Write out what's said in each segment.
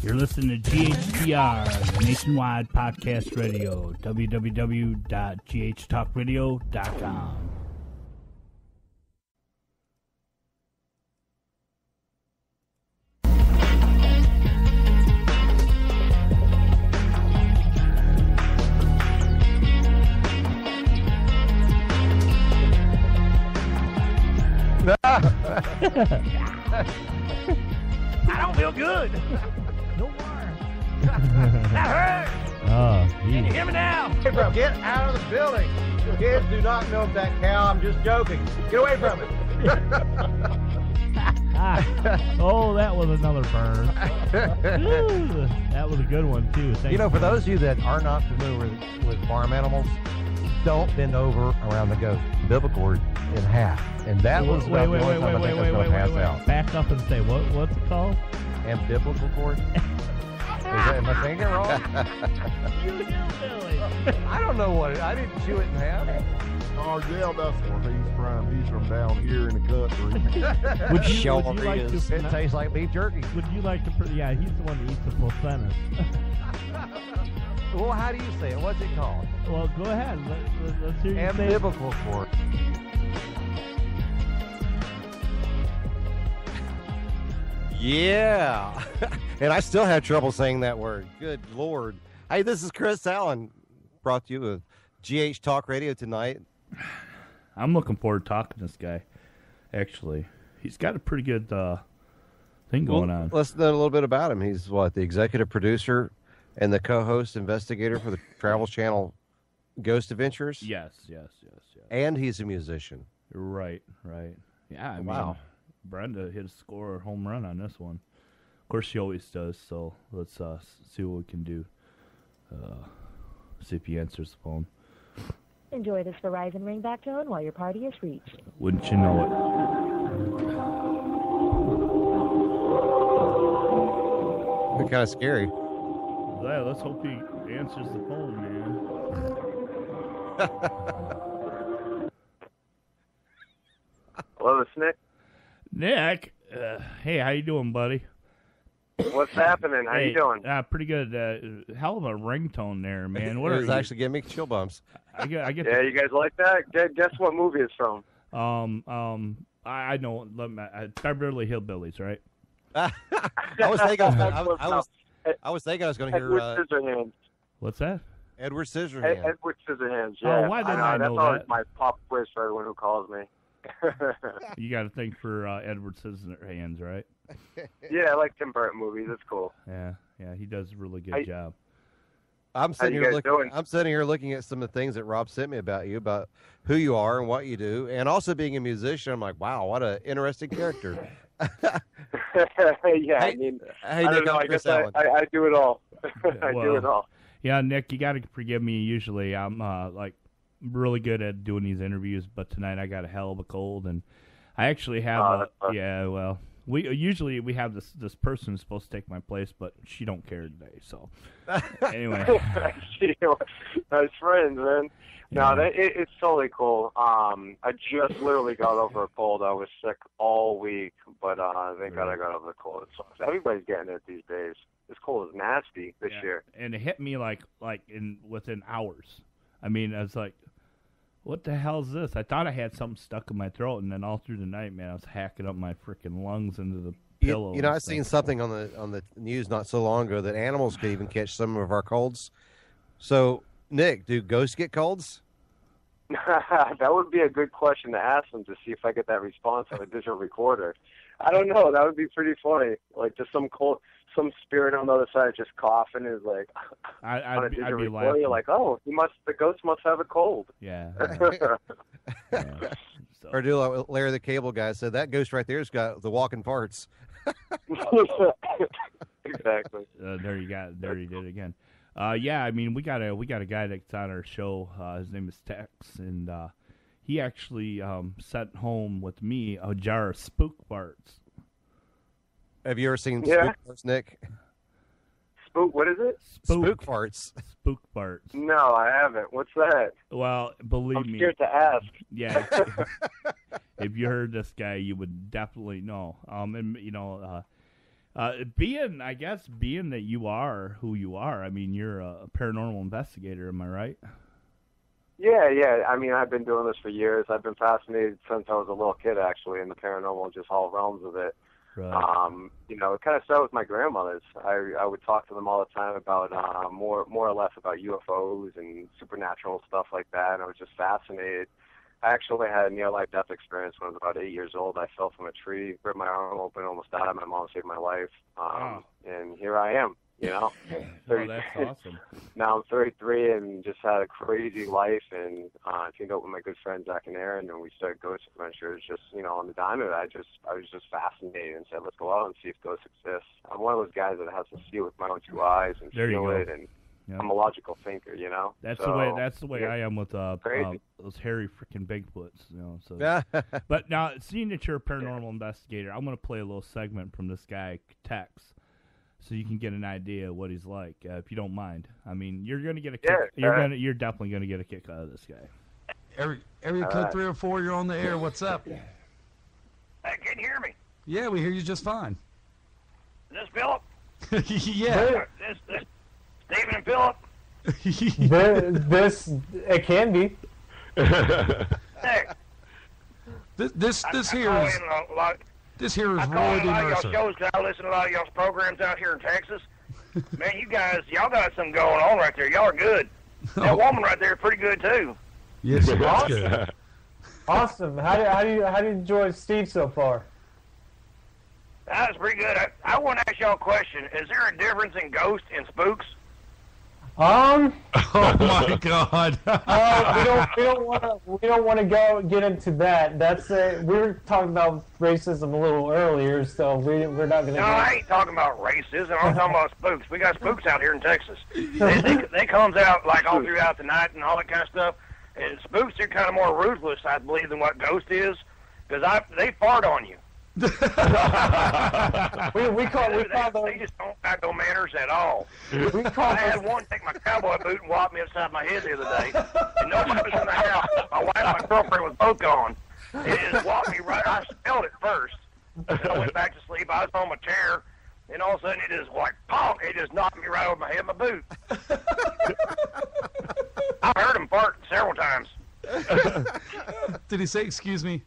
You're listening to GHTR, Nationwide Podcast Radio, www.ghtalkradio.com. I don't feel good. No more. That hurts. Oh, Can you hear me now? Hey, bro, get out of the building. Kids do not milk that cow. I'm just joking. Get away from it. Oh, that was another burn. Ooh, that was a good one, too. Thanks, You know, for those of you that are not familiar with farm animals, don't bend over around the goat. Biblical in half. And that was wait, about the only time I think I was going to pass out. Back up and say, what's it called? Ambiblical cord? Am I saying it wrong? You hillbilly. I don't know what I didn't chew it in half. Oh, yeah, that's where he's from. He's from down here in the country. Would you like to? It tastes like beef jerky. Would you like to? Yeah, he's the one that eats the placenta. Well, how do you say it? What's it called? Well, go ahead. Let's hear you say it. Ambiblical cord. Yeah. And I still have trouble saying that word. Good Lord. Hey, this is Chris Allen, brought to you with GH Talk Radio tonight. I'm looking forward to talking to this guy. Actually, he's got a pretty good thing going on. Let's know a little bit about him. He's the executive producer and the co-host investigator for the Travel Channel Ghost Adventures? Yes. And he's a musician. Right. Yeah, I mean, wow. Brenda hit a score home run on this one. Of course, she always does, so let's see what we can do. See if he answers the phone. Enjoy this Verizon ringback tone while your party is reached. Wouldn't you know it? They're kind of scary. Yeah, let's hope he answers the phone, man. Hello, it's Nick. Nick, hey, how you doing, buddy? What's happening? How you doing? Pretty good. Hell of a ringtone there, man. What it are was you? actually giving me chill bumps. I get Yeah, you guys like that? Guess what movie it's from? I know. Beverly Hillbillies, right? I was thinking I was going to hear Edward Scissorhands. What's that? Edward Scissorhands. Edward Scissorhands. Yeah. Oh, why didn't I know that's always that? my pop quiz for everyone who calls me. You got to think for Edward Scissorhands, right? Yeah, I like Tim Burton movies. It's cool. Yeah, he does a really good job. I'm sitting you guys doing? here looking at some of the things that Rob sent me about you, about who you are and what you do, and also being a musician. I'm like, wow, what an interesting character. Yeah, I mean, hey, I Nick, don't know. I'm I Chris guess Allen. I do it all. I do Well, it all. Yeah, Nick, you got to forgive me. Usually, I'm really good at doing these interviews, but tonight I got a hell of a cold, and I actually have we have this person who's supposed to take my place, but she don't care today. So anyway, nice friends, man. Yeah. No, it's totally cool. I just literally got over a cold. I was sick all week, but thank God I got over the cold. It sucks. Everybody's getting it these days. This cold is nasty this year. And it hit me within hours. I mean, I was like, what the hell is this? I thought I had something stuck in my throat, and then all through the night, man, I was hacking up my freaking lungs into the pillow. You know, I seen something on the news not so long ago that animals could even catch some of our colds. So, Nick, do ghosts get colds? That would be a good question to ask them to see if I get that response on a digital recorder. I don't know. That would be pretty funny. Like just some spirit on the other side just coughing is like on a digital recorder. Laughing. You're like, oh, the ghost must have a cold. Yeah. So. Or do like Larry the Cable Guy said, that ghost right there's got the walking parts. Exactly. There you did it again. Yeah, I mean we got a guy that's on our show. His name is Tex, and he actually sent home with me a jar of spook farts. Have you ever seen spook farts, Nick? Spook? What is it? Spook farts. Spook farts. No, I haven't. What's that? Well, believe I'm me. scared to ask. Yeah. If you heard this guy, you would definitely know. And Being that you are who you are, I mean, you're a paranormal investigator, am I right? Yeah. I mean, I've been doing this for years. I've been fascinated since I was a little kid, actually, in the paranormal, just all realms of it. Right. You know, it kind of started with my grandmothers. I would talk to them all the time about more or less about UFOs and supernatural stuff like that, and I was just fascinated. I actually had a near-life death experience when I was about 8 years old. I fell from a tree, ripped my arm open, almost died. My mom saved my life, and here I am. You know, Oh, that's awesome. Now I'm 33 and just had a crazy life, and teamed up with my good friend Zach and Aaron, and we started Ghost Adventures. Just on the dime of it, I was just fascinated and said, let's go out and see if ghosts exist. I'm one of those guys that has to see it with my own two eyes and feel it, and I'm a logical thinker. That's the way yeah, I am with those hairy freaking Bigfoots. So, but now seeing that you're a paranormal investigator, I'm going to play a little segment from this guy Tex. So you can get an idea of what he's like, if you don't mind. I mean, you're gonna get a kick. You're definitely gonna get a kick out of this guy. Area code 304. You're on the air. What's up? Hey, can you hear me? Yeah, we hear you just fine. Is this Philip? Yeah. This Stephen and Philip? It can be. Hey. This here is. This here is Roy D. I call a lot of Mercer. y'all shows because I listen to a lot of y'all's programs out here in Texas. Man, y'all got something going on right there. Y'all are good. That woman right there is pretty good too. Yes, that's good. Awesome. How do you enjoy Steve so far? That was pretty good. I want to ask y'all a question. Is there a difference in ghosts and spooks? Oh my God! We don't want to get into that. We were talking about racism a little earlier, so we're not going to. No, I ain't talking about racism. I'm talking about spooks. We got spooks out here in Texas. They comes out like all throughout the night and all that kind of stuff. And spooks are kind of more ruthless, I believe, than what ghost is, because they fart on you. we call they just don't have no manners at all. I had one take my cowboy boot and whop me upside my head the other day, and nobody was in the house. My wife and my girlfriend was both gone. It just whopped me right. I smelled it first. Then I went back to sleep. I was on my chair, and all of a sudden it just like pong. It just knocked me right over my head, my boot. I've heard him fart several times. Did he say excuse me?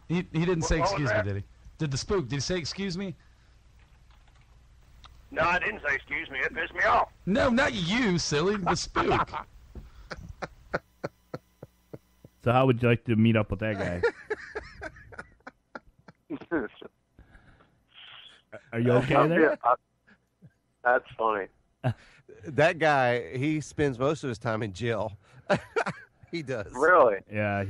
He didn't say excuse me, did he? Did the spook? Did he say excuse me? No, I didn't say excuse me. It pissed me off. No, not you, silly. The spook. So how would you like to meet up with that guy? Are you okay there? That's funny. That guy, he spends most of his time in jail. He does. Really? Yeah,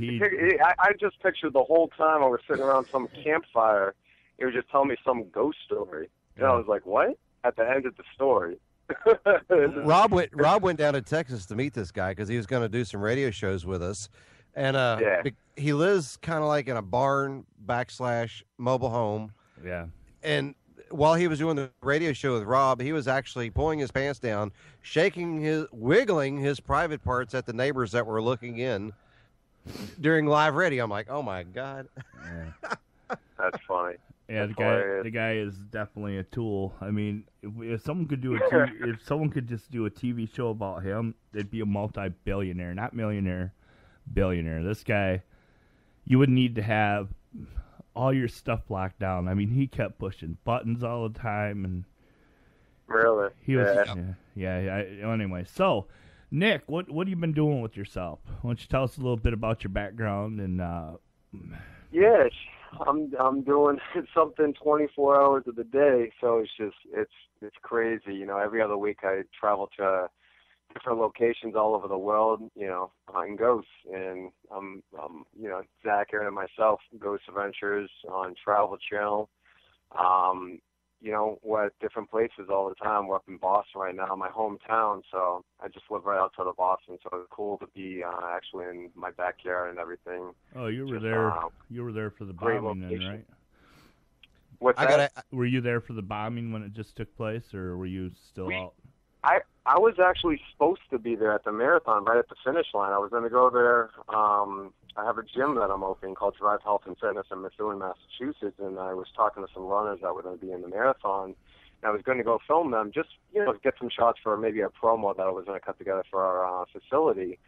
I just pictured the whole time I was sitting around some campfire, he was just telling me some ghost story. And I was like, what? At the end of the story. Rob went down to Texas to meet this guy because he was going to do some radio shows with us. And he lives kind of like in a barn / mobile home. Yeah. And while he was doing the radio show with Rob, he was actually pulling his pants down, wiggling his private parts at the neighbors that were looking in during live radio. I'm like, oh my God. Yeah. That's funny. Yeah, the guy is definitely a tool. I mean, if someone could if someone could just do a TV show about him, it'd be a multi-billionaire, not millionaire, billionaire. This guy, you would need to have all your stuff locked down. I mean, he kept pushing buttons all the time, and really, he was anyway, so Nick, what have you been doing with yourself? Why don't you tell us a little bit about your background and? Yes, I'm doing something 24 hours of the day, so it's crazy. You know, every other week I travel to different locations all over the world, hunting ghosts. And Zach, Aaron, and myself, Ghost Adventures on Travel Channel. We're at different places all the time. We're up in Boston right now, my hometown, so I just live right outside of Boston, so it's cool to be actually in my backyard and everything. Oh, you were there for the bombing then, right? What's that? Were you there for the bombing when it just took place, or were you still out? I was actually supposed to be there at the marathon, right at the finish line. I was going to go there. I have a gym that I'm opening called Drive Health and Fitness in Methuen, Massachusetts, and I was talking to some runners that were going to be in the marathon. And I was going to go film them, just get some shots for maybe a promo that I was going to cut together for our facility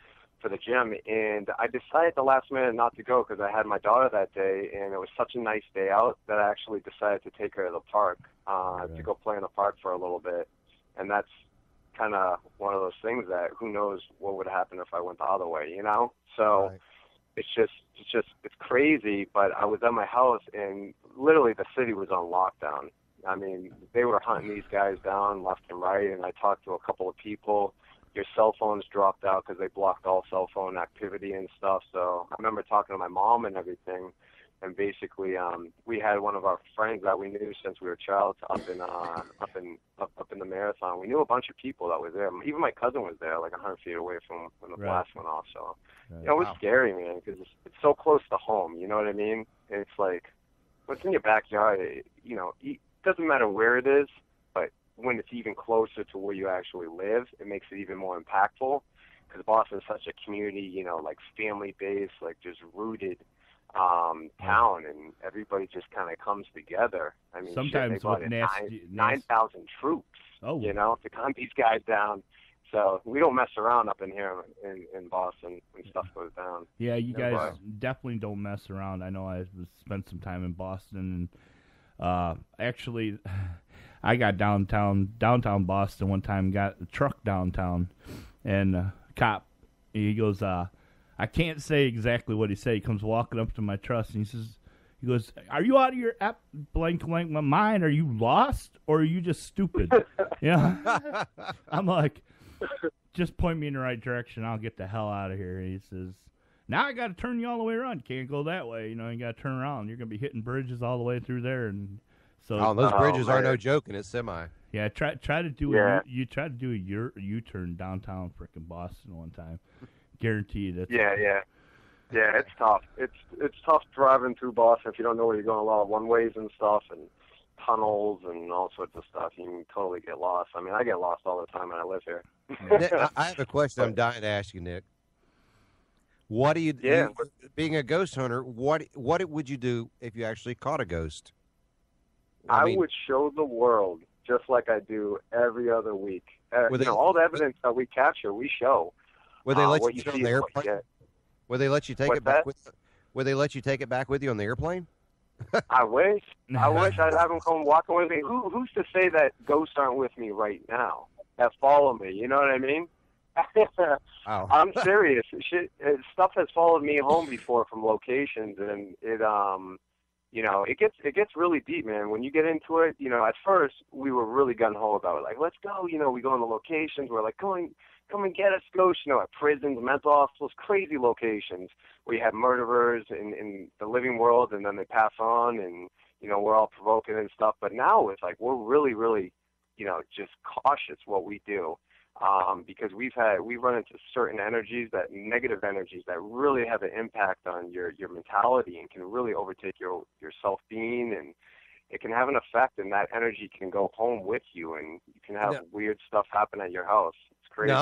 for the gym. And I decided at the last minute not to go because I had my daughter that day, and it was such a nice day out that I actually decided to take her to the park to go play in the park for a little bit. And that's kind of one of those things that who knows what would happen if I went the other way, So Right. it's crazy. But I was at my house and literally the city was on lockdown. I mean, they were hunting these guys down left and right, and I talked to a couple of people. Your cell phones dropped out because they blocked all cell phone activity and stuff. So I remember talking to my mom and everything. And basically, we had one of our friends that we knew since we were child up in the marathon. We knew a bunch of people that were there. Even my cousin was there, like 100 feet away from when the blast went off. So, it was scary, man, because it's so close to home. You know what I mean? And it's like, what's in your backyard? It doesn't matter where it is, but when it's even closer to where you actually live, it makes it even more impactful. Because Boston's such a community, like family-based, like just rooted town, and everybody just kind of comes together. I mean, sometimes they brought in 9,000 troops, to calm these guys down. So we don't mess around up in here in Boston when stuff goes down. Yeah, you guys definitely don't mess around. I know I spent some time in Boston, and actually, I got downtown Boston one time, got a truck downtown, and cop, he goes, I can't say exactly what he said. He comes walking up to my truck and he goes, "Are you out of your blank mind? Are you lost or are you just stupid?" I'm like, "Just point me in the right direction. I'll get the hell out of here." He says, "Now I got to turn you all the way around. You can't go that way. You got to turn around. You're gonna be hitting bridges all the way through there." And so, those bridges are no joke, and it's semi. Yeah, try to do you try to do a U-turn downtown frickin' Boston one time. Guaranteed. Yeah. It's tough. It's tough driving through Boston if you don't know where you're going. A lot of one-ways and stuff, and tunnels and all sorts of stuff. You can totally get lost. I mean, I get lost all the time when I live here. Nick, I have a question I'm dying to ask you, Nick. What do you? Being a ghost hunter, what would you do if you actually caught a ghost? I would show the world just like I do every other week. All the evidence that we capture, we show. Would they let you on the airplane? Would they let you take it back with? Would they let you take it back with you on the airplane? I wish. I'd have them come walking with me. Who's to say that ghosts aren't with me right now? That follow me. You know what I mean? I'm serious. Stuff has followed me home before from locations, and it gets really deep, man. When you get into it, at first we were really gun ho about it. Like, let's go. We go in the locations. We're like, come and get us, ghost. At prisons, mental hospitals, crazy locations where you have murderers in the living world, and then they pass on, and we're all provoking and stuff. But now it's like we're really, really, just cautious what we do. Because we run into certain negative energies that really have an impact on your mentality and can really overtake your self-being, and it can have an effect, and that energy can go home with you, and you can have weird stuff happen at your house. It's crazy.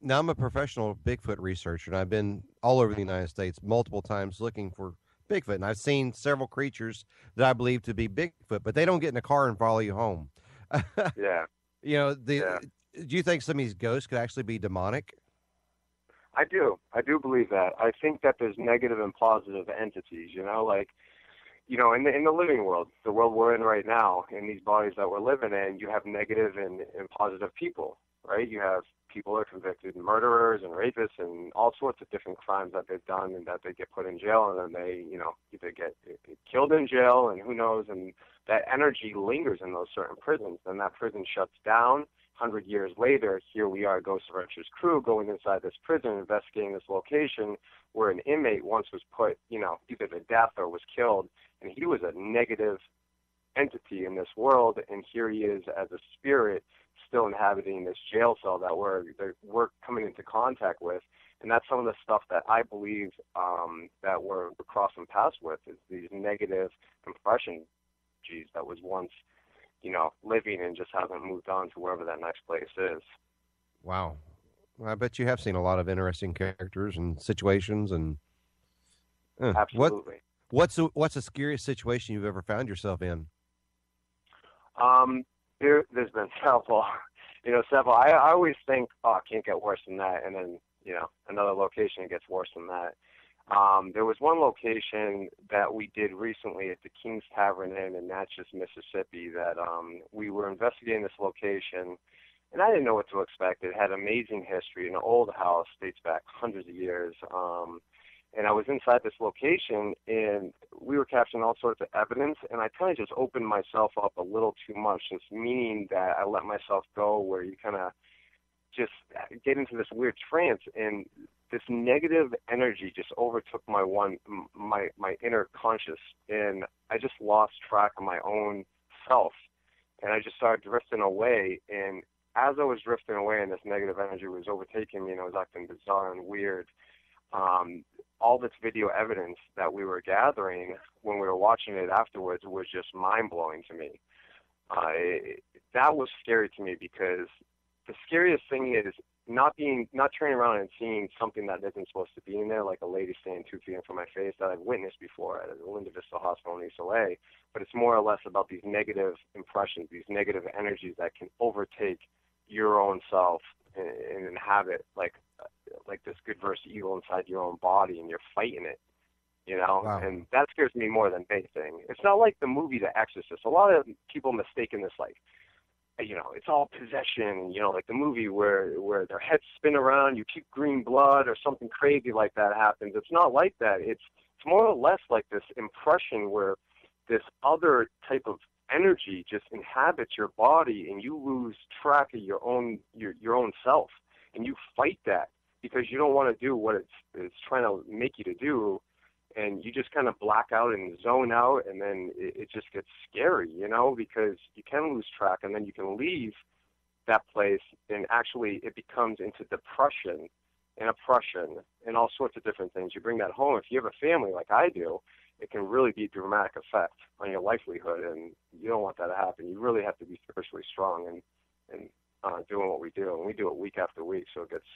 Now I'm a professional Bigfoot researcher, and I've been all over the United States multiple times looking for Bigfoot, and I've seen several creatures that I believe to be Bigfoot, but they don't get in a car and follow you home. Yeah. Do you think some of these ghosts could actually be demonic? I do believe that. I think that there's negative and positive entities, in the living world, the world we're in right now, in these bodies that we're living in, you have negative and positive people, right? You have people that are convicted murderers and rapists and all sorts of different crimes that they've done, and that they get put in jail, and then they, either get killed in jail, and who knows, and that energy lingers in those certain prisons, and that prison shuts down. 100 years later, here we are, Ghost Adventures crew, going inside this prison, investigating this location where an inmate once was put, either to death or was killed, and he was a negative entity in this world, and here he is as a spirit still inhabiting this jail cell that we're coming into contact with. And that's some of the stuff that I believe that we're crossing paths with, is these negative impressions that was once living and just hasn't moved on to wherever that next place is. Wow. Well, I bet you have seen a lot of interesting characters and situations and Absolutely. What's the scariest situation you've ever found yourself in? There's been several. Several. I always think, oh, it can't get worse than that, and then another location gets worse than that. There was one location that we did recently at the King's Tavern Inn in Natchez, Mississippi. That we were investigating this location, and I didn't know what to expect. It had amazing history. An old house, dates back hundreds of years. And I was inside this location, and we were capturing all sorts of evidence, and I kind of just opened myself up a little too much, just meaning that I let myself go where you kind of just get into this weird trance, and this negative energy just overtook my inner conscious, and I just lost track of my own self, and I just started drifting away, and as I was drifting away and this negative energy was overtaking me and I was acting bizarre and weird, all this video evidence that we were gathering when we were watching it afterwards was just mind-blowing to me. That was scary to me because the scariest thing is not turning around and seeing something that isn't supposed to be in there, like a lady standing 2 feet in front of my face that I've witnessed before at the Linda Vista Hospital in East LA. But it's more or less about these negative impressions, these negative energies that can overtake your own self and inhabit like this good versus evil inside your own body, and you're fighting it, Wow. And that scares me more than anything. It's not like the movie The Exorcist. A lot of people mistaken this like, it's all possession, like the movie where their heads spin around, you keep green blood or something crazy like that happens. It's not like that. It's more or less like this impression where this other type of energy just inhabits your body, and you lose track of your own self, and you fight that because you don't want to do what it's trying to make you to do, and you just kind of black out and zone out, and then it just gets scary, because you can lose track, and then you can leave that place, and actually it becomes into depression and oppression and all sorts of different things. You bring that home. If you have a family like I do, it can really be a dramatic effect on your livelihood, and you don't want that to happen. You really have to be spiritually strong and doing what we do, and we do it week after week, so it gets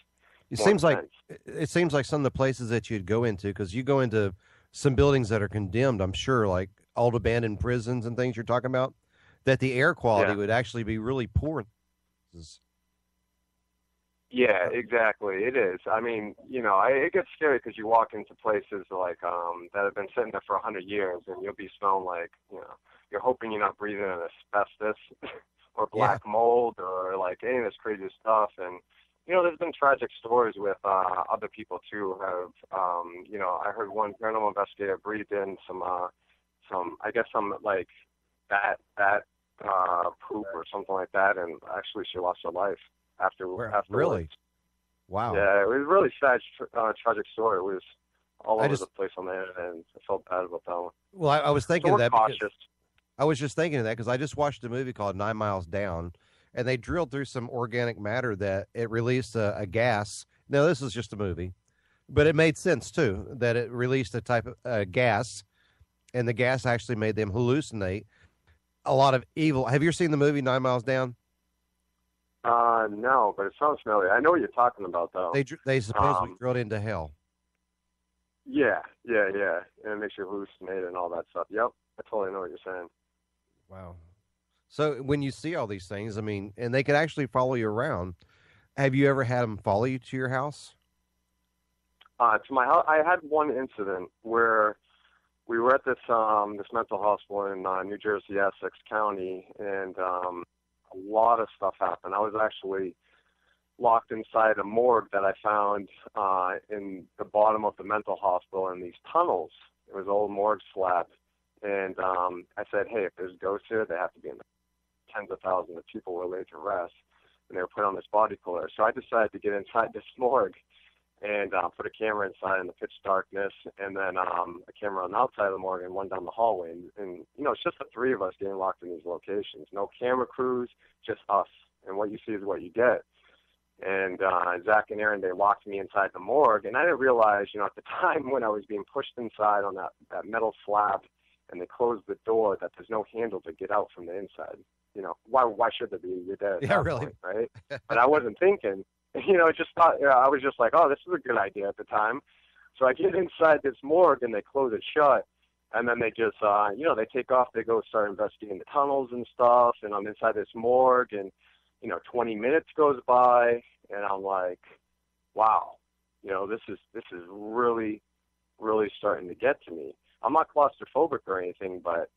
It more seems intense. it seems like some of the places that you'd go into, because you go into some buildings that are condemned, I'm sure, like old abandoned prisons and things you're talking about, that the air quality would actually be really poor. Yeah, exactly. It is. I mean, it gets scary because you walk into places like that have been sitting there for 100 years, and you'll be smelling like, you're hoping you're not breathing in asbestos or black mold or like any of this crazy stuff. And there's been tragic stories with other people too who have, I heard one paranormal investigator breathed in some like bat poop or something like that, and actually she lost her life afterwards. Really? Wow. Yeah, it was a really sad, tragic story. It was all over the place on the internet, and I felt bad about that one. Well, I was thinking of that. Cautious. I was just thinking of that because I just watched a movie called 9 Miles Down, and they drilled through some organic matter that it released a gas. Now, this is just a movie, but it made sense, too, that it released a type of gas, and the gas actually made them hallucinate a lot of evil. Have you ever seen the movie 9 Miles Down? No, but it sounds familiar. I know what you're talking about, though. They supposedly drilled into hell. Yeah. And it makes you hallucinate and all that stuff. Yep, I totally know what you're saying. Wow. So when you see all these things, I mean, and they could actually follow you around, have you ever had them follow you to your house? To my house, I had one incident where we were at this mental hospital in New Jersey, Essex County, and a lot of stuff happened. I was actually locked inside a morgue that I found in the bottom of the mental hospital in these tunnels. It was an old morgue slab. And I said, hey, if there's ghosts here, they have to be in the tens of thousands of people were laid to rest. And they were put on this body cooler. So I decided to get inside this morgue and put a camera inside in the pitch darkness, and then a camera on the outside of the morgue and one down the hallway. And it's just the three of us getting locked in these locations. No camera crews, just us. And what you see is what you get. And Zach and Aaron, they locked me inside the morgue. And I didn't realize, at the time when I was being pushed inside on that metal slab and they closed the door, that there's no handle to get out from the inside. Why should there be? You're dead. Yeah, really. Point, right? But I wasn't thinking just thought, I was just like, oh, this is a good idea at the time. So I get inside this morgue and they close it shut. And then they just, they take off, they go start investigating the tunnels and stuff. And I'm inside this morgue and, 20 minutes goes by and I'm like, wow, this is really, really starting to get to me. I'm not claustrophobic or anything, but,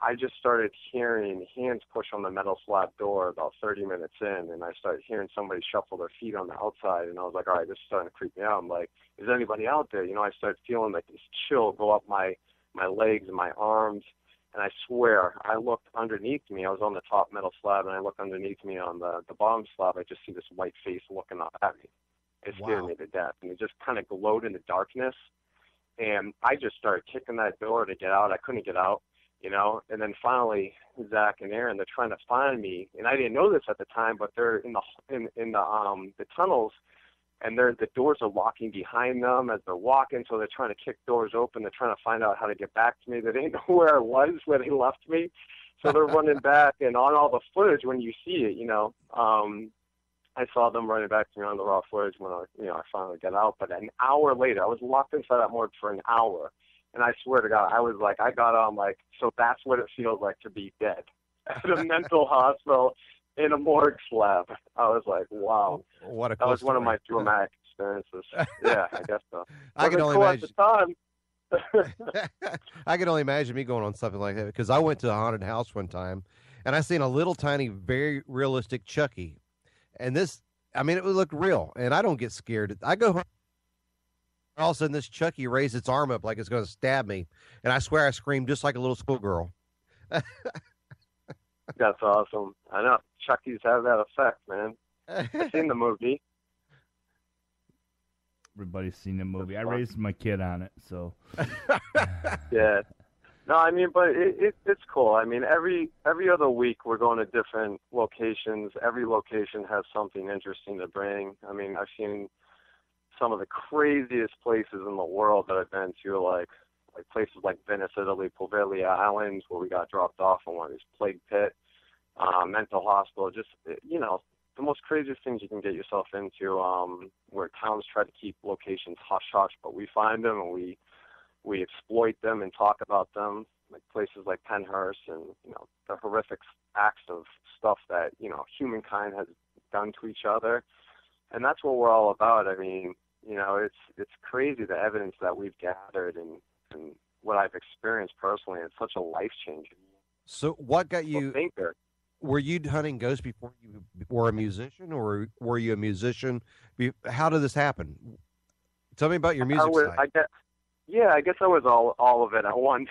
I just started hearing hands push on the metal slab door about 30 minutes in, and I started hearing somebody shuffle their feet on the outside, and I was like, all right, this is starting to creep me out. I'm like, is anybody out there? I started feeling like this chill go up my legs and my arms, and I swear, I looked underneath me. I was on the top metal slab, and I looked underneath me on the bottom slab. I just see this white face looking up at me. It scared me to death, and it just kind of glowed in the darkness, and I just started kicking that door to get out. I couldn't get out. And then finally, Zach and Aaron, they're trying to find me, and I didn't know this at the time, but they're in the tunnels, and the doors are locking behind them as they're walking, so they're trying to kick doors open. They're trying to find out how to get back to me. They didn't know where I was, where they left me, so they're running back, and on all the footage, when you see it, I saw them running back to me on the raw footage when I finally got out. But an hour later, I was locked inside that morgue for an hour. And I swear to God, I got on so that's what it feels like to be dead at a mental hospital in a morgue slab. I was like, wow. What a cool That was one of my dramatic experiences. Yeah, I guess so. I can only imagine. At the time. I can only imagine me going on something like that because I went to a haunted house one time and I seen a little tiny, very realistic Chucky. And it would look real. And I don't get scared. I go home. All of a sudden, this Chucky raised its arm up like it's going to stab me. And I swear I screamed just like a little schoolgirl. That's awesome. I know. Chuckies have that effect, man. I've seen the movie. Everybody's seen the movie. I raised my kid on it, so. Yeah. No, but it's cool. Every other week we're going to different locations. Every location has something interesting to bring. I've seen some of the craziest places in the world that I've been to, like places like Venice, Italy, Poveglia Islands, where we got dropped off on one of these plague pit, mental hospital, just, the most craziest things you can get yourself into, where towns try to keep locations hush-hush, but we find them and we exploit them and talk about them, like places like Penhurst and, the horrific acts of stuff that, humankind has done to each other. And that's what we're all about. It's crazy the evidence that we've gathered and what I've experienced personally. It's such a life change. So what got you? Were you hunting ghosts before you were a musician, or were you a musician? How did this happen? Tell me about your music side. I guess I was all of it at once.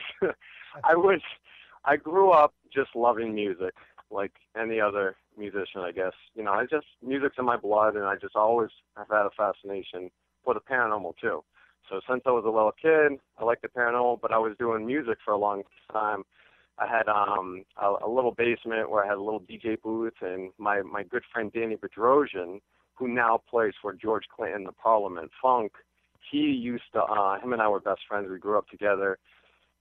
I grew up just loving music, like any other musician, I guess. Music's in my blood, and I just always have had a fascination for the paranormal too. So since I was a little kid, I liked the paranormal, but I was doing music for a long time. I had a little basement where I had a little DJ booth, and my good friend Danny Bedrosian, who now plays for George Clinton, the Parliament Funk, he used to, him and I were best friends. We grew up together.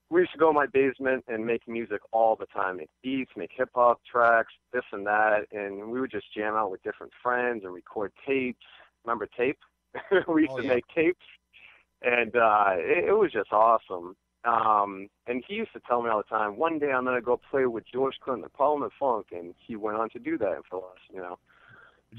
We used to go in my basement and make music all the time, make beats, make hip-hop tracks, this and that, and we would just jam out with different friends and record tapes. Remember tape? We used to make tapes, and it was just awesome. And he used to tell me all the time, one day I'm going to go play with George Clinton, the Parliament Funk, and he went on to do that for us,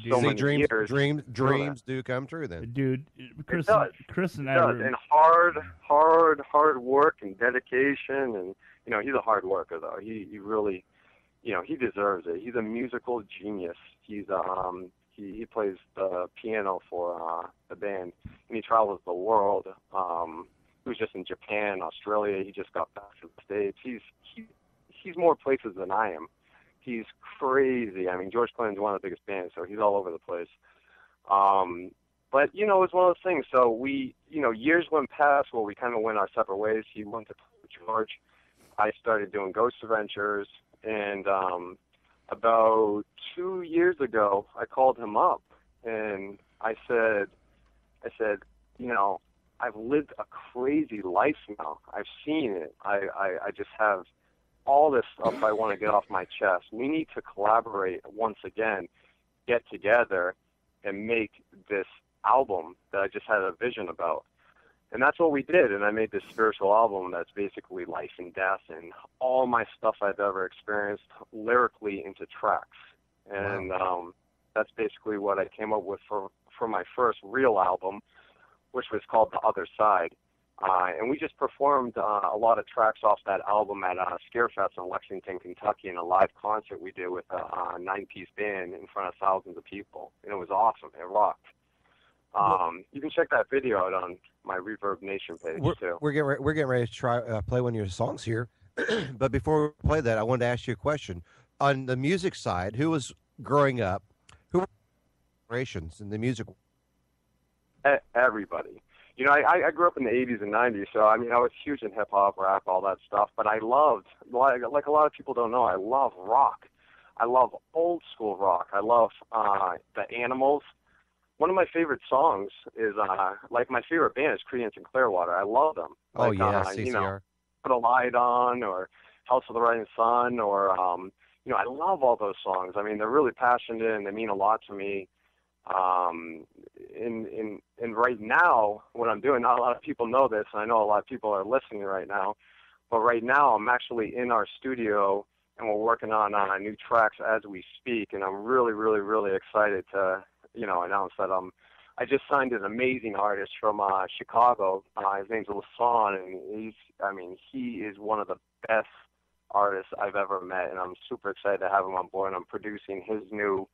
so many years. Dreams do come true then. Dude, Chris and I were... And hard work and dedication, and, he's a hard worker, though. He really, he deserves it. He's a musical genius. He's, he plays the piano for the band, and he travels the world. He was just in Japan, Australia. He just got back to the States. He's more places than I am. He's crazy. George Clinton's one of the biggest bands, so he's all over the place. But, it's one of those things. So we, years went past where we kind of went our separate ways. He went to play with George. I started doing ghost adventures. And about 2 years ago, I called him up, and I said, I've lived a crazy life now. I've seen it. I just have all this stuff I want to get off my chest. We need to collaborate once again, get together, and make this album that I just had a vision about. And that's what we did, and I made this spiritual album that's basically life and death and all my stuff I've ever experienced lyrically into tracks. And that's basically what I came up with for my first real album, which was called The Other Side. And we just performed a lot of tracks off that album at Scarefest in Lexington, Kentucky, in a live concert we did with a 9-piece band in front of thousands of people. And it was awesome. It rocked. You can check that video out on my Reverb Nation page, too. We're getting ready to try play one of your songs here. But before we play that, I wanted to ask you a question. On the music side, who was growing up, who were inspirations in the music? Everybody. You know, I grew up in the 80s and 90s, so, I mean, I was huge in hip-hop, rap, all that stuff. But I loved, like a lot of people don't know, I love rock. I love old-school rock. I love the Animals. One of my favorite songs is, like, my favorite band is Creedence and Clearwater. I love them. Like, CCR. You know, Put a Light On, or House of the Rising Sun, or, you know, I love all those songs. I mean, they're really passionate, and they mean a lot to me. And right now, what I'm doing, not a lot of people know this, and I know a lot of people are listening right now, but right now I'm actually in our studio, and we're working on new tracks as we speak, and I'm really, really, really excited to, you know, announce that I just signed an amazing artist from Chicago. His name's Lasan, and he is one of the best artists I've ever met, and I'm super excited to have him on board. And I'm producing his new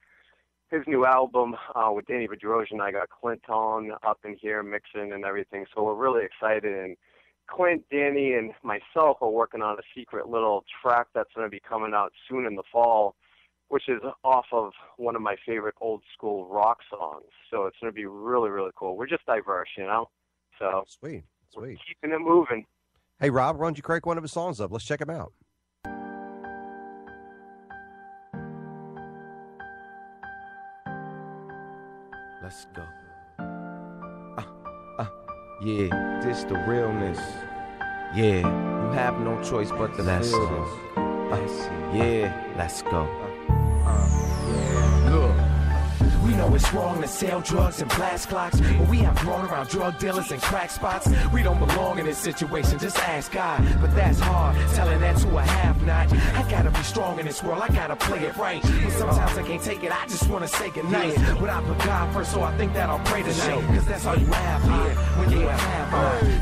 album with Danny Bedrosian. I got Clint on up in here mixing and everything, so we're really excited. And Clint, Danny, and myself are working on a secret little track that's going to be coming out soon in the fall, which is off of one of my favorite old school rock songs. So it's going to be really, really cool. We're just diverse, you know? So Sweet. We're keeping it moving. Hey, Rob, why don't you crank one of his songs up? Let's check him out. Let's go. Yeah, this the realness. Yeah, you have no choice but to feel this. Yeah, let's go. Look. We know it's wrong to sell drugs and blast clocks, but we have grown around drug dealers and crack spots. We don't belong in this situation, just ask God. But that's hard, telling that to a have-not. I gotta be strong in this world, I gotta play it right. But sometimes I can't take it, I just wanna say goodnight. But I put God first, so I think that I'll pray tonight. Cause that's all you have here, when you have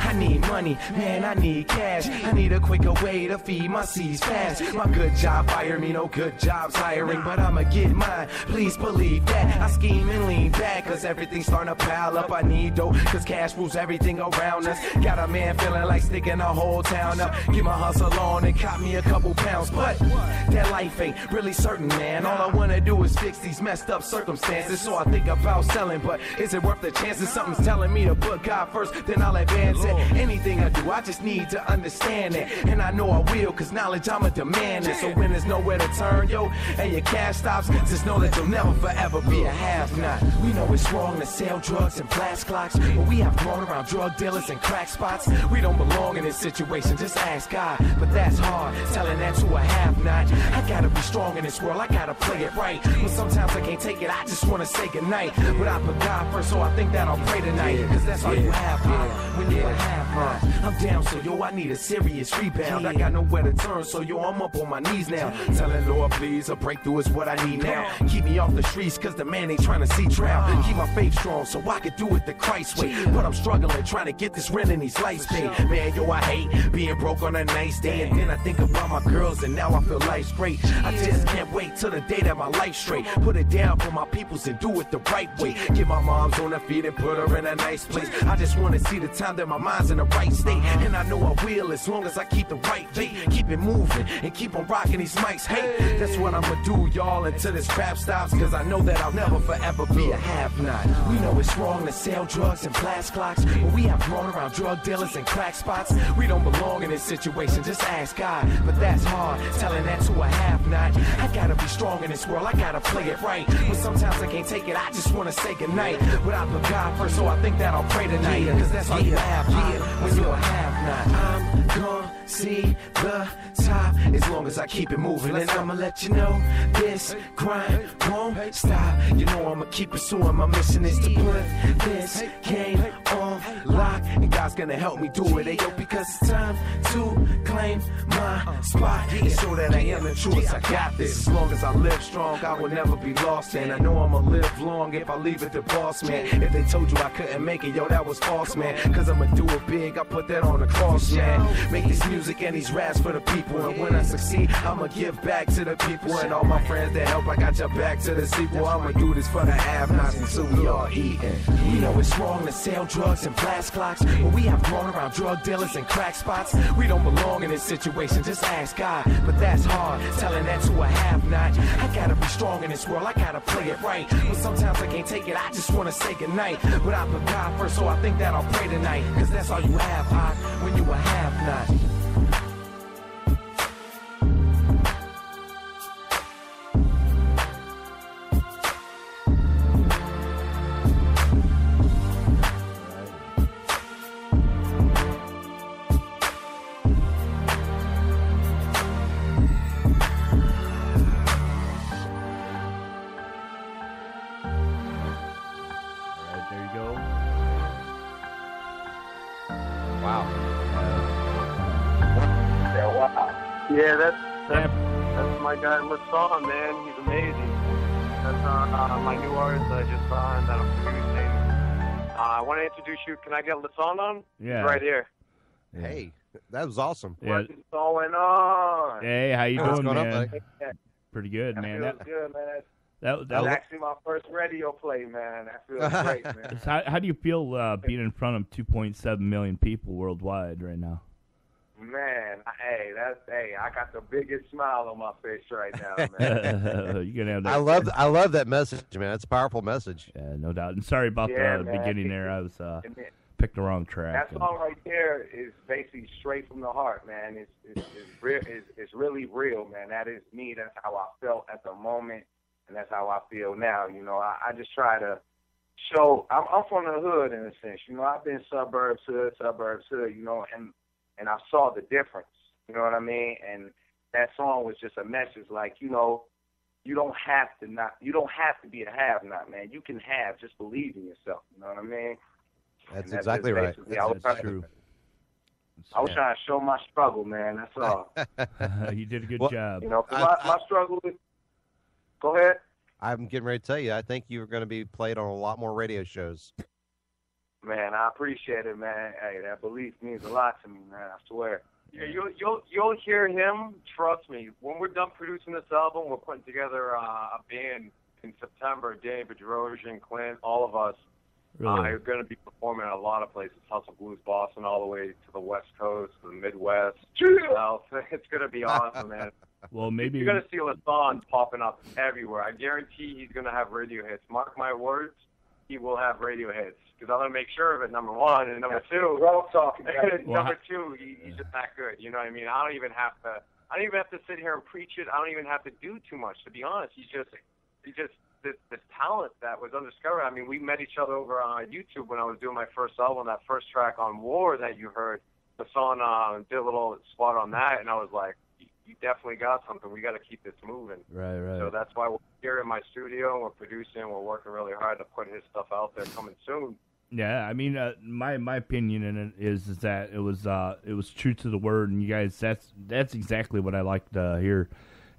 I need money, man, I need cash. I need a quicker way to feed my seeds fast. My good job fired me, no good jobs hiring. But I'ma get mine, please believe that. I scheme and lean back, cause everything's starting to pile up. I need dough, cause cash rules everything around us. Got a man feeling like sticking the whole town up. Get my hustle on and cop me a couple pounds. But that life ain't really certain, man. All I wanna do is fix these messed up circumstances. So I think about selling, but is it worth the chances? Something's telling me to put God first, then I'll advance it. Anything I do, I just need to understand it. And I know I will, cause knowledge I'ma demand it. So when there's nowhere to turn, yo, and your cash stops, just know that you'll never forever be a have-not. We know it's wrong to sell drugs and blast clocks, but we have grown around drug dealers and crack spots. We don't belong in this situation, just ask God. But that's hard, telling that to a have-not. I gotta be strong in this world, I gotta play it right. But sometimes I can't take it, I just wanna say goodnight. But I put God first, so I think that I'll pray tonight. Cause that's all you have here, when you a have-not. I'm down, so yo, I need a serious rebound. I got nowhere to turn, so yo, I'm up on my knees now. Telling Lord, please, a breakthrough is what I need now. Keep me off the streets, cause the man ain't trying to see trial. Keep my faith strong so I could do it the Christ way. But I'm struggling trying to get this rent and these lights paid. Man, yo, I hate being broke on a nice day. And then I think about my girls and now I feel life's great. I just can't wait till the day that my life's straight. Put it down for my peoples and do it the right way. Get my mom's on her feet and put her in a nice place. I just want to see the time that my mind's in the right state. And I know I will as long as I keep the right faith. Keep it moving and keep on rocking these mics. Hey, that's what I'ma do, y'all, until this rap stops. Cause I know that I'll never forever be a have-not. We know it's wrong to sell drugs and blast clocks, but we have grown around drug dealers and crack spots. We don't belong in this situation, just ask God. But that's hard, telling that to a have-not. I gotta be strong in this world, I gotta play it right. But sometimes I can't take it, I just wanna say goodnight. But I put God first, so I think that I'll pray tonight. Cause that's all you have here, when you're a have-not. I'm gone. see the top as long as I keep it moving. And I'ma let you know this grind won't stop. You know I'ma keep pursuing. My mission is to put this game on lock, and God's gonna help me do it. Ayo, because it's time to claim my spot and show that I am the truest. I got this. As long as I live strong, I will never be lost. And I know I'ma live long if I leave it to boss, man. If they told you I couldn't make it, yo, that was false, man. Cause I'ma do it big, I put that on the cross, man. Make this music and these raps for the people. And when I succeed, I'ma give back to the people. And all my friends that help, I got your back to the sequel. I'ma do this for the have-nots until we all eatin'. We know it's wrong to sell drugs and flash clocks, but we have grown around drug dealers and crack spots. We don't belong in this situation, just ask God. But that's hard, telling that to a have-not. I gotta be strong in this world, I gotta play it right. But sometimes I can't take it, I just wanna say goodnight. But I put God first, so I think that I'll pray tonight. Cause that's all you have, when you a have-not. Yeah, that's my guy Lasan, man. He's amazing. That's my new artist that I just signed that I'm producing. I want to introduce you. Can I get Lasan on? Yeah. He's right here. Hey, that was awesome. Yeah. What's going on? Hey, how you doing, man? Pretty good, man. That feels good, man. That was actually my first radio play, man. That feels great, man. How do you feel being in front of 2.7 million people worldwide right now? Man, I got the biggest smile on my face right now, man. You're gonna have that. I love that message, man. It's a powerful message. Yeah, no doubt. And sorry about the beginning there. I was picked the wrong track. That song right there is basically straight from the heart, man. It's really real, man. That is me. That's how I felt at the moment, and that's how I feel now. You know, I just try to show. I'm from the hood in a sense. You know, I've been suburbs hood. You know, and I saw the difference, you know what I mean? And that song was just a message like, you know, you don't have to be a have-not, man. You can have, just believe in yourself, you know what I mean? That's exactly right. That's true. I was trying to show my struggle, man, that's all. You did a good job. You know, my struggle is, go ahead. I'm getting ready to tell you, I think you're going to be played on a lot more radio shows. Man, I appreciate it, man. Hey, that belief means a lot to me, man. I swear. Yeah, you'll hear him. Trust me. When we're done producing this album, we're putting together a band in September. Danny Bedrosian, Clint, all of us are going to be performing at a lot of places. House of Blues, Boston, all the way to the West Coast, to the Midwest, South. It's going to be awesome, man. Well, maybe you're going to see Lasan popping up everywhere. I guarantee he's going to have radio hits. Mark my words. He will have radio hits because I'm gonna make sure of it. Number one, and number two, we're all talking. Number two, he's just that good. You know what I mean? I don't even have to sit here and preach it. I don't even have to do too much, to be honest. He's just this talent that was undiscovered. I mean, we met each other over on YouTube when I was doing my first album. That first track on War that you heard, the song did a little spot on that, and I was like, you definitely got something. We got to keep this moving. Right. So that's why we're here in my studio and we're producing. We're working really hard to put his stuff out there coming soon. Yeah, I mean, my opinion in it is that it was true to the word, and you guys, that's exactly what I like to hear.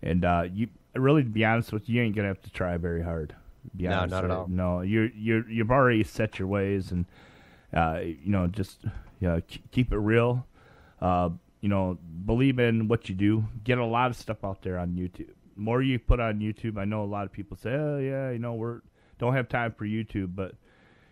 And you really, to be honest with you, ain't gonna have to try very hard. No, not at all. No, you've already set your ways, and just keep it real. Believe in what you do. Get a lot of stuff out there on YouTube. The more you put on YouTube, I know a lot of people say, "Oh yeah, we don't have time for YouTube," but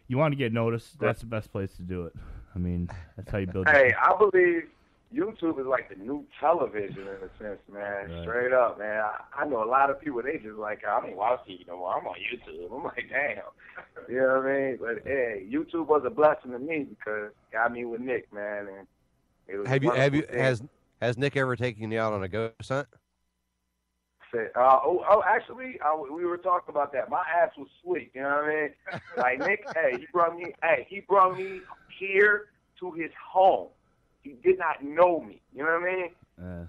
you want to get noticed. That's the best place to do it. I mean, that's how you build. Hey, I believe YouTube is like the new television in a sense, man. Right. Straight up, man. I know a lot of people. They just like, I don't watch TV no more. I'm on YouTube. I'm like, damn. You know what I mean? But hey, YouTube was a blessing to me because it got me with Nick, man. And has Nick ever taken you out on a ghost hunt? Actually, we were talking about that. My ass was sweet, you know what I mean? Like Nick, he brought me here to his home. he did not know me. You know what I mean?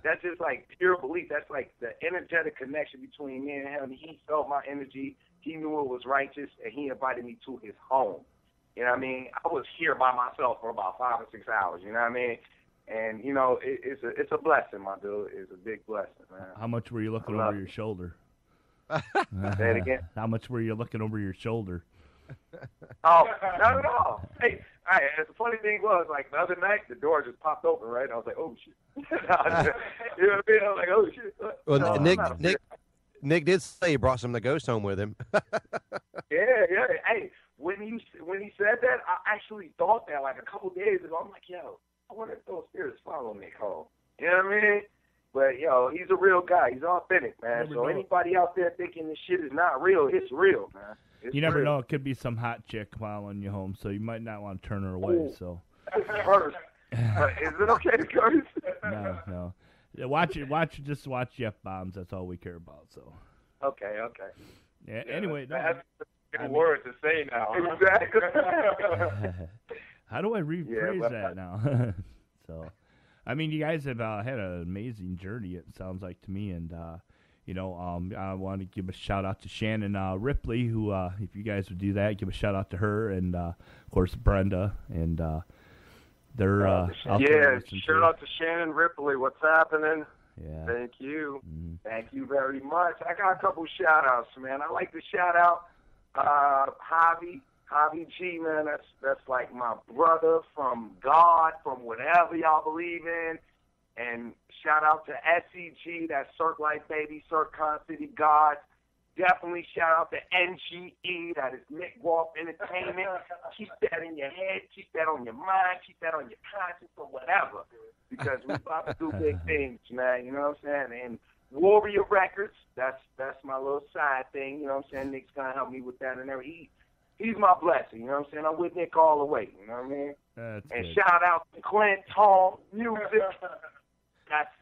That's just like pure belief. That's like the energetic connection between me and him. He felt my energy. He knew it was righteous, and he invited me to his home. You know what I mean? I was here by myself for about 5 or 6 hours. You know what I mean? And, you know, it's a blessing, my dude. It's a big blessing, man. How much were you looking over your shoulder? Say it again. How much were you looking over your shoulder? Oh, not at all. Hey, the funny thing was, like, the other night, the door just popped open, right? I was like, oh, shit. You know what I mean? I was like, oh, shit. Well, No, Nick did say he brought some of the ghost home with him. Yeah. Hey, when he said that, I actually thought that, like, a couple days ago. I'm like, yo, I wonder if those spirits follow Nick home. You know what I mean? But, yo, he's a real guy. He's authentic, man. So anybody out there thinking this shit is not real, it's real, man. You never know. It could be some hot chick following you home, so you might not want to turn her away. So, curse. Is it okay to curse? No. Yeah, just watch Jeff Bombs. That's all we care about. So. Okay. Yeah. Anyway, that's a good word to say now. Exactly. How do I rephrase that now? So, I mean, you guys have had an amazing journey. It sounds like to me, and. I want to give a shout out to Shannon Ripley, who, if you guys would do that, give a shout out to her, and of course Brenda, and they're shout out to Shannon Ripley. What's happening? Yeah. Thank you. Mm-hmm. Thank you very much. I got a couple shout outs, man. I like to shout out Javi G, man. That's like my brother from God, from whatever y'all believe in. And shout out to S.C.G, that's Cirque Life Baby, Cirque Con City Gods. Definitely shout out to N.G.E, that is Nick Groff Entertainment. Keep that in your head, keep that on your mind, keep that on your conscience or whatever. Because we're about to do big things, man, you know what I'm saying? And Warrior Records, that's my little side thing, you know what I'm saying? Nick's going to help me with that and everything. He's my blessing, you know what I'm saying? I'm with Nick all the way, you know what I mean? That's and good. Shout out to Clint Tone Music.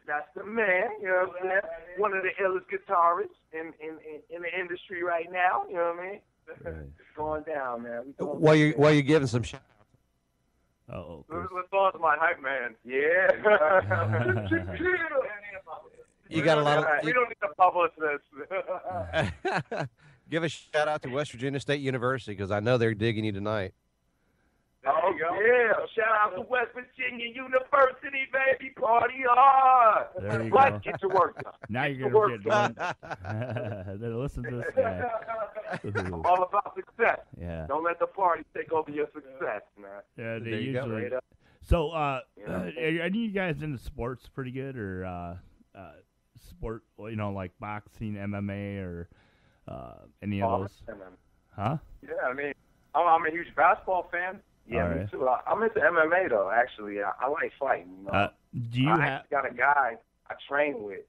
That's the man, you know what I'm saying? One of the illest guitarists in the industry right now, you know what I mean? Right. It's going down, man. While you're giving some shout outs. Let's on to my hype man. Yeah. You got a lot of. We don't need to publish this. Give a shout out to West Virginia State University because I know they're digging you tonight. Oh, yeah. Shout out to West Virginia University, baby. Party hard. There you But go. get to work done. Now you're going to get one. Listen to this guy. I'm all about success. Yeah. Don't let the party take over your success, man. Yeah, they There you go. usually. So, are any of you guys into sports pretty good, or sport, like boxing, MMA, or any of those? Huh? Yeah, I mean, I'm a huge basketball fan. Yeah, All me right. too. I'm into MMA though. Actually, I like fighting. You know? Do you I have? actually got a guy I train with.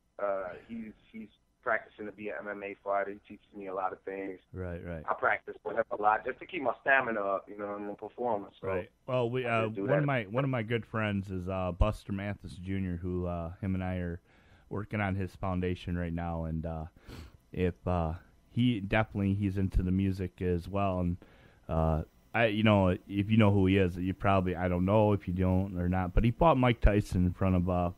He's practicing to be an MMA fighter. He teaches me a lot of things. Right. I practice with him a lot just to keep my stamina up, and the performance. So Right. Well, we one of my good friends is Buster Mathis Jr., who him and I are working on his foundation right now, and if he's into the music as well, and if you know who he is, you probably, I don't know if you don't or not, but he fought Mike Tyson in front of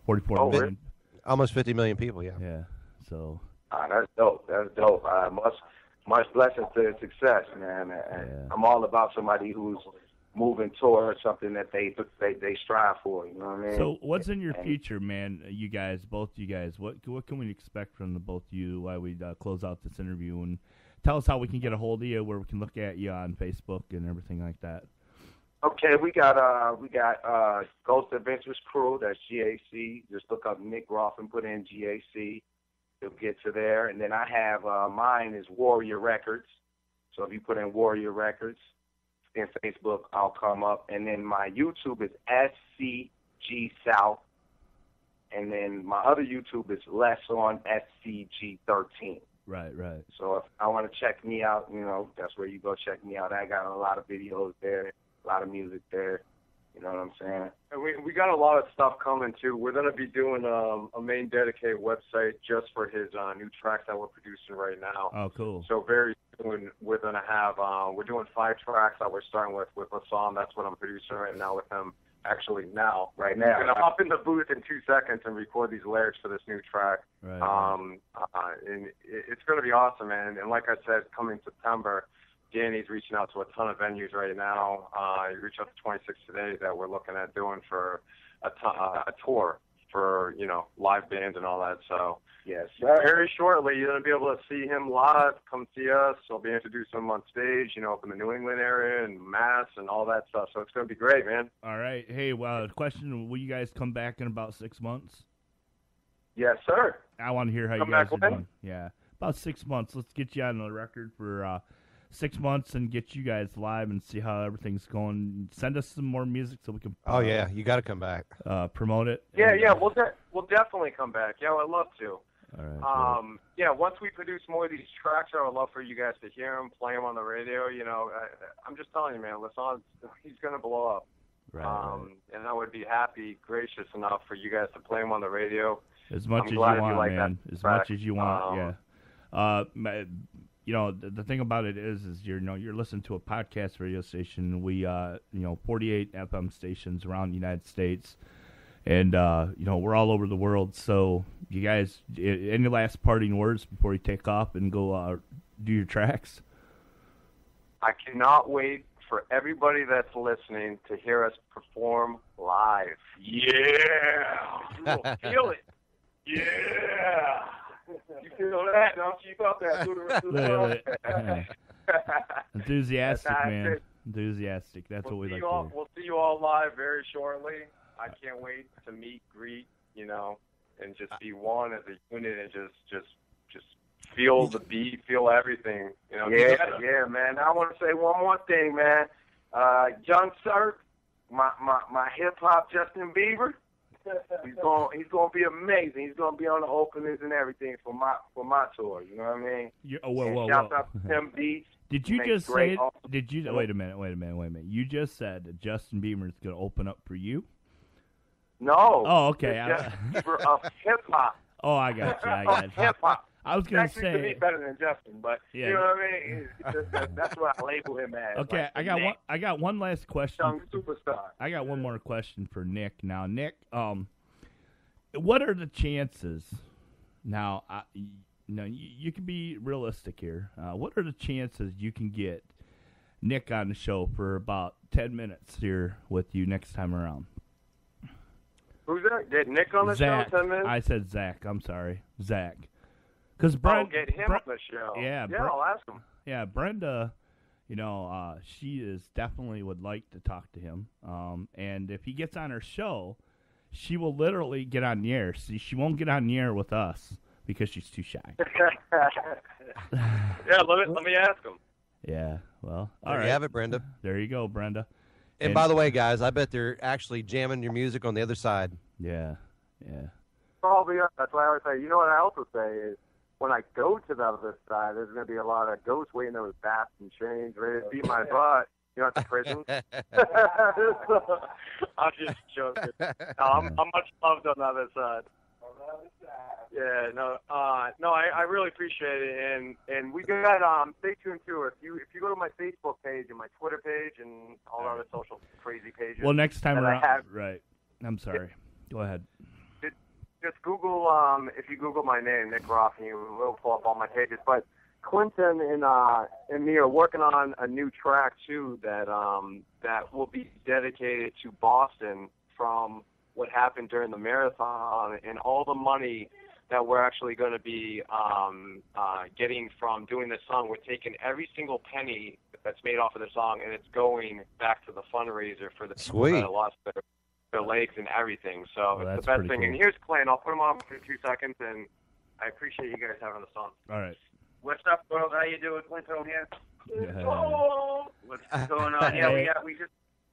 44 million. Almost 50 million people, yeah. Yeah. So. That's dope. Much blessings to his success, man. I'm all about somebody who's moving towards something that they strive for. You know what I mean? So what's in your future, man? You guys, both you guys, what can we expect from the both of you while we close out this interview, and tell us how we can get a hold of you, where we can look at you on Facebook and everything like that. Okay, we got Ghost Adventures Crew. That's GAC. Just look up Nick Groff and put in GAC. You'll get to there. And then I have mine is Warrior Records. So if you put in Warrior Records in Facebook, I'll come up. And then my YouTube is S.C.G South. And then my other YouTube is Less on S.C.G 13. Right. So if I want to check me out, that's where you go check me out. I got a lot of videos there, a lot of music there. You know what I'm saying? And we got a lot of stuff coming too. We're gonna be doing a main dedicated website just for his new tracks that we're producing right now. Oh, cool. So very soon we're gonna have we're doing 5 tracks that we're starting with a song. That's what I'm producing right now with him. actually now. Right now. I'm going to hop in the booth in 2 seconds and record these lyrics for this new track. Right. And it's going to be awesome, man. And like I said, coming September, Danny's reaching out to a ton of venues right now. He reached out to 26 today that we're looking at doing for a tour for, live bands and all that. So yes, sir. Very shortly, you're going to be able to see him live. Come see us. I'll be introducing him on stage, up in the New England area and Mass and all that stuff. So it's going to be great, man. All right. Hey, question, will you guys come back in about 6 months? Yes, sir. I want to hear how Come you guys back are when? doing. Yeah, about 6 months. Let's get you on the record for 6 months and get you guys live and see how everything's going. Send us some more music so we can. Oh yeah, you got to come back. Promote it. Yeah, we'll definitely come back. Yeah, I'd love to. All right. Yeah, once we produce more of these tracks, I would love for you guys to hear them, play them on the radio. I'm just telling you, man, Lasson's, he's gonna blow up. Right. And I would be happy, gracious enough for you guys to play him on the radio. As much as you want, man. As much as you want. Yeah. The thing about it is you're listening to a podcast radio station. We 48 FM stations around the United States, and we're all over the world. So you guys, any last parting words before you take off and go do your tracks? I cannot wait for everybody that's listening to hear us perform live. Yeah, you will feel it. Yeah. You feel that? Don't you felt that? Enthusiastic, man. Enthusiastic. That's what we like to hear. We'll see you all live very shortly. I can't wait to meet, greet, and just be one as a unit and just feel the beat, feel everything. Yeah, man. I want to say one more thing, man. Young Sir, my hip hop Justin Bieber. He's gonna be amazing. He's gonna be on the openings and everything for my tour. You know what I mean? Whoa. Shout out to Tim Beats. Did you just say? Did you? Wait a minute. You just said that Justin Bieber is gonna open up for you? No. Oh, okay. Justin Bieber of hip hop. Oh, I got you. Hip hop. I was gonna say to be better than Justin, but yeah. You know what I mean. That's what I label him as. Okay, like I got one last question. Young superstar. I got one more question for Nick. Now, Nick, what are the chances? Now, you can be realistic here. What are the chances you can get Nick on the show for about 10 minutes here with you next time around? Who's that? Get Nick on the Zach. show 10 minutes? I said Zach. I'm sorry, Zach. Because get him on the show. Yeah, I'll ask him. Yeah, Brenda, she is definitely would like to talk to him. And if he gets on her show, she will literally get on the air. See, she won't get on the air with us because she's too shy. Yeah, let me ask him. Yeah, well, all there right. you have it, Brenda. There you go, Brenda. And by the way, guys, I bet they're actually jamming your music on the other side. Yeah. Probably. That's why I always say. You know what I also say is, when I go to the other side, there's going to be a lot of ghosts waiting there with bats and chains, ready to beat my butt. At the prison. I'm just joking. No, I'm much loved on the other side. Yeah, I really appreciate it, and we got stay tuned too. If you go to my Facebook page and my Twitter page and all the other social crazy pages. Well, next time around, right? I'm sorry. Go ahead. Just Google if you Google my name, Nick Groff, and you will pull up all my pages. But Clinton and me are working on a new track too that will be dedicated to Boston from what happened during the marathon, and all the money that we're actually going to be getting from doing this song. We're taking every single penny that's made off of the song, and it's going back to the fundraiser for the people that lost their legs and everything. So it's the best thing. Cool. And here's Clint. I'll put him on for 2 seconds, and I appreciate you guys having the song. All right. What's up, world? How you doing, Clinton here? What's going on? Yeah, we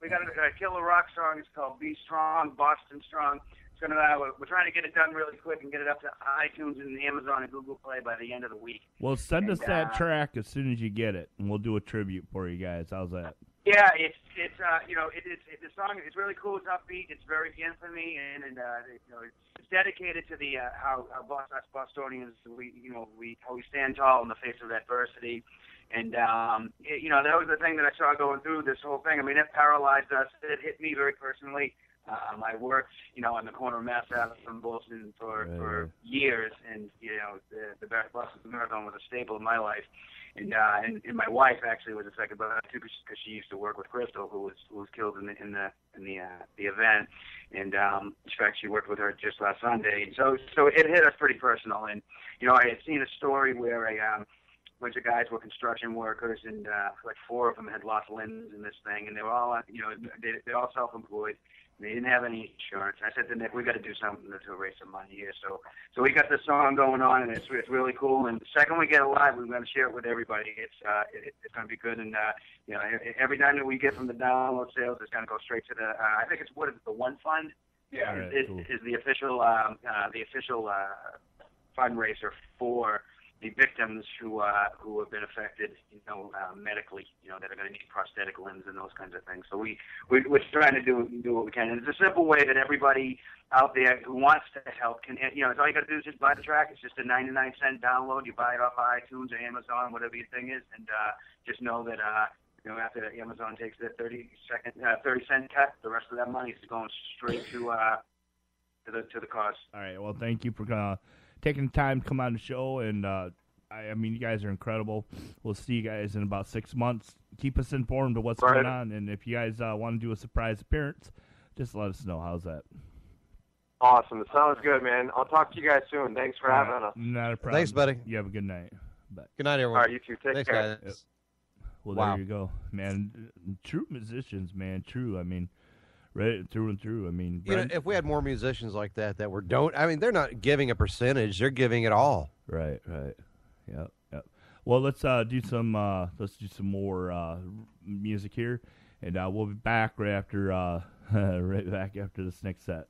got a killer rock song. It's called "Be Strong," Boston Strong. It's gonna. We're trying to get it done really quick and get it up to iTunes and Amazon and Google Play by the end of the week. Well, send us that track as soon as you get it, and we'll do a tribute for you guys. How's that? Yeah, it's the song is really cool. It's upbeat. It's very infamy, and it's dedicated to the how us Bostonians how we stand tall in the face of adversity. And that was the thing that I saw going through this whole thing. I mean, it paralyzed us. It hit me very personally. I worked, on the corner of Mass Ave from Boston for years, and the Boston Marathon was a staple in my life. And my wife actually was affected by that too, because she used to work with Crystal, who was killed in the event. And in fact, she worked with her just last Sunday. So it hit us pretty personal. And I had seen a story where a bunch of guys were construction workers, and like 4 of them had lost limbs in this thing, and they were all they're all self-employed. They didn't have any insurance. I said to Nick, we got to do something to raise some money here. So we got this song going on, and it's really cool. And the second we get it live, we're going to share it with everybody. It's going to be good. And every time that we get from the download sales, it's going to go straight to the I think it's the One Fund. Yeah, It is the official fundraiser for the victims who have been affected, medically, that are going to need prosthetic limbs and those kinds of things. So we're trying to do what we can. And it's a simple way that everybody out there who wants to help can, it's all you got to do is just buy the track. It's just a 99-cent download. You buy it off iTunes or Amazon, whatever your thing is, and just know that after Amazon takes the 30-cent cut, the rest of that money is going straight to the cause. All right. Well, thank you for taking the time to come on the show, and I mean, you guys are incredible. We'll see you guys in about 6 months. Keep us informed of what's going on, and if you guys want to do a surprise appearance, just let us know. How's that? Awesome. It sounds good, man. I'll talk to you guys soon. Thanks for having us. Not a problem. Thanks, buddy. You have a good night. Bye. Good night, everyone. All right, you too. Take care. Guys. Yep. Well, Wow. there you go, man. True musicians, man. True. I mean, right through and through. I mean, if we had more musicians like that were they're not giving a percentage; they're giving it all. Right. Yep. Well, let's do some more music here, and we'll be back right after this next set.